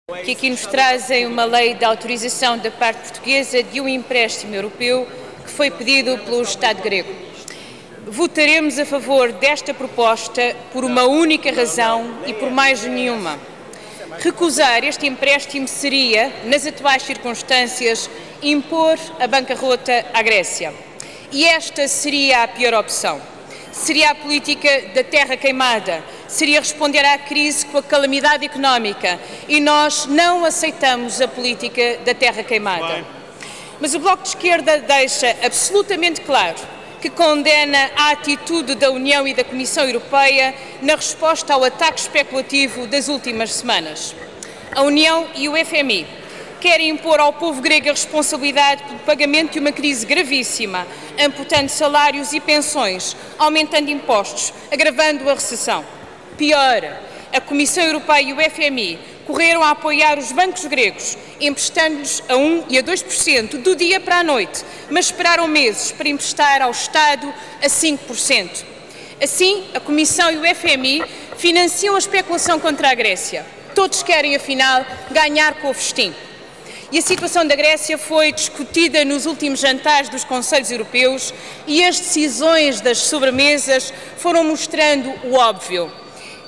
Que aqui nos trazem uma lei de autorização da parte portuguesa de um empréstimo europeu que foi pedido pelo Estado grego. Votaremos a favor desta proposta por uma única razão e por mais nenhuma. Recusar este empréstimo seria, nas atuais circunstâncias, impor a bancarrota à Grécia. E esta seria a pior opção. Seria a política da terra queimada, seria responder à crise com a calamidade económica e nós não aceitamos a política da terra queimada. Mas o Bloco de Esquerda deixa absolutamente claro que condena a atitude da União e da Comissão Europeia na resposta ao ataque especulativo das últimas semanas. A União e o FMI querem impor ao povo grego a responsabilidade pelo pagamento de uma crise gravíssima, amputando salários e pensões, aumentando impostos, agravando a recessão. Pior, a Comissão Europeia e o FMI correram a apoiar os bancos gregos, emprestando-lhes a 1% e a 2% do dia para a noite, mas esperaram meses para emprestar ao Estado a 5%. Assim, a Comissão e o FMI financiam a especulação contra a Grécia. Todos querem, afinal, ganhar com o festim. E a situação da Grécia foi discutida nos últimos jantares dos Conselhos Europeus e as decisões das sobremesas foram mostrando o óbvio,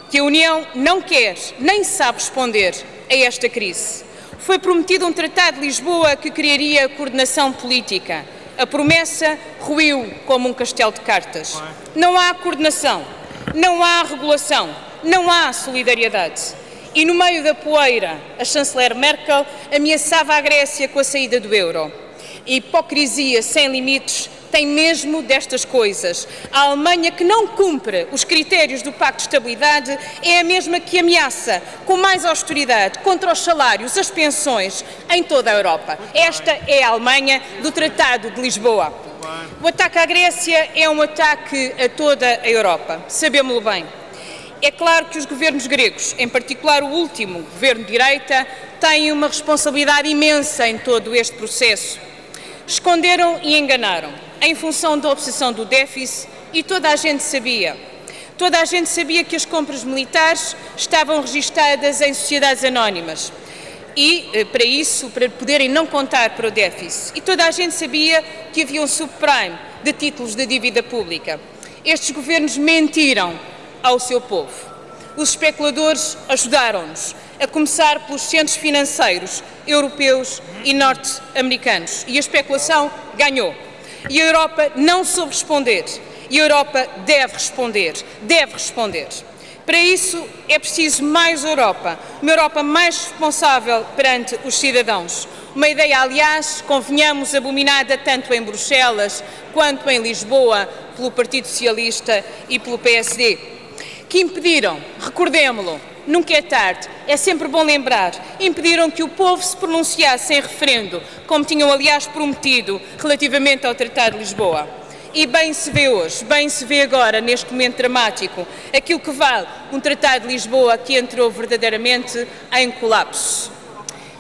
que a União não quer nem sabe responder a esta crise. Foi prometido um Tratado de Lisboa que criaria coordenação política. A promessa ruiu como um castelo de cartas. Não há coordenação, não há regulação, não há solidariedade. E no meio da poeira, a chanceler Merkel ameaçava a Grécia com a saída do euro. A hipocrisia sem limites tem mesmo destas coisas. A Alemanha, que não cumpre os critérios do Pacto de Estabilidade, é a mesma que ameaça com mais austeridade contra os salários, as pensões, em toda a Europa. Esta é a Alemanha do Tratado de Lisboa. O ataque à Grécia é um ataque a toda a Europa, sabemos-lo bem. É claro que os governos gregos, em particular o último governo de direita, têm uma responsabilidade imensa em todo este processo. Esconderam e enganaram, em função da obsessão do déficit, e toda a gente sabia. Toda a gente sabia que as compras militares estavam registadas em sociedades anónimas e, para poderem não contar para o déficit. E toda a gente sabia que havia um subprime de títulos de dívida pública. Estes governos mentiram ao seu povo. Os especuladores ajudaram-nos, a começar pelos centros financeiros europeus e norte-americanos. E a especulação ganhou. E a Europa não soube responder. E a Europa deve responder. Deve responder. Para isso é preciso mais Europa. Uma Europa mais responsável perante os cidadãos. Uma ideia, aliás, convenhamos, abominada tanto em Bruxelas quanto em Lisboa pelo Partido Socialista e pelo PSD. Que impediram, recordemo-lo, nunca é tarde, é sempre bom lembrar, impediram que o povo se pronunciasse em referendo, como tinham aliás prometido relativamente ao Tratado de Lisboa. E bem se vê hoje, bem se vê agora, neste momento dramático, aquilo que vale um Tratado de Lisboa que entrou verdadeiramente em colapso.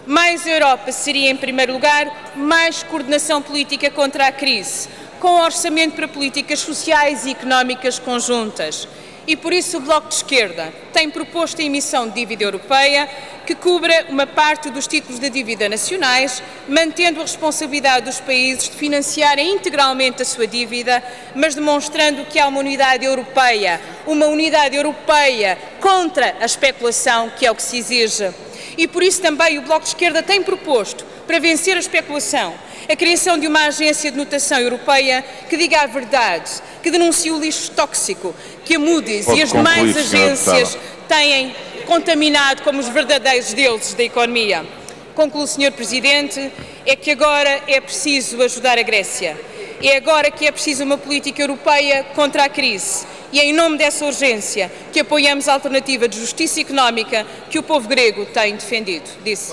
Mais Europa seria, em primeiro lugar, mais coordenação política contra a crise, com orçamento para políticas sociais e económicas conjuntas. E por isso o Bloco de Esquerda tem proposto a emissão de dívida europeia que cubra uma parte dos títulos de dívida nacionais, mantendo a responsabilidade dos países de financiarem integralmente a sua dívida, mas demonstrando que há uma unidade europeia contra a especulação, que é o que se exige. E por isso também o Bloco de Esquerda tem proposto, para vencer a especulação, a criação de uma agência de notação europeia que diga a verdade, que denuncie o lixo tóxico que a Moody's e as demais agências têm contaminado como os verdadeiros deuses da economia. Concluo, Sr. Presidente, é que agora é preciso ajudar a Grécia. É agora que é preciso uma política europeia contra a crise. E é em nome dessa urgência que apoiamos a alternativa de justiça económica que o povo grego tem defendido. Disse.